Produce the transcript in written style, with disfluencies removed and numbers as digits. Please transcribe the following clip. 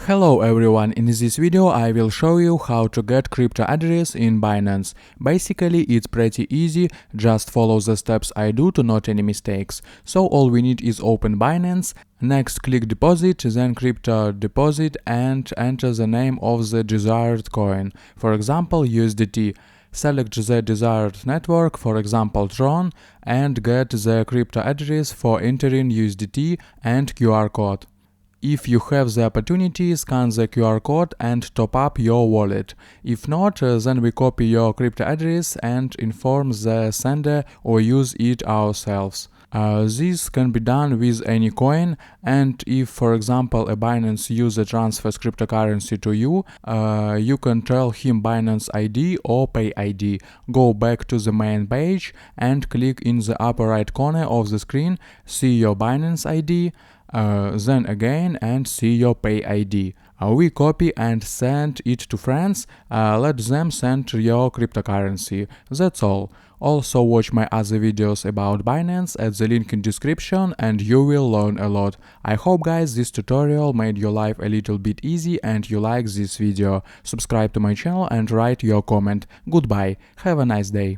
Hello everyone, in this video I will show you how to get crypto address in Binance. Basically it's pretty easy, just follow the steps I do to not any mistakes. So all we need is open Binance, next click deposit, then crypto deposit and enter the name of the desired coin, for example USDT. Select the desired network, for example Tron, and get the crypto address for entering USDT and QR code. If you have the opportunity, scan the QR code and top up your wallet. If not, then we copy your crypto address and inform the sender or use it ourselves. This can be done with any coin, and if for example a Binance user transfers cryptocurrency to you, you can tell him Binance ID or Pay ID. Go back to the main page and click in the upper right corner of the screen, see your Binance ID, then again and see your Pay ID. We copy and send it to friends, let them send your cryptocurrency. That's all. Also watch my other videos about Binance at the link in description and you will learn a lot. I hope guys this tutorial made your life a little bit easy and you like this video. Subscribe to my channel and write your comment. Goodbye. Have a nice day.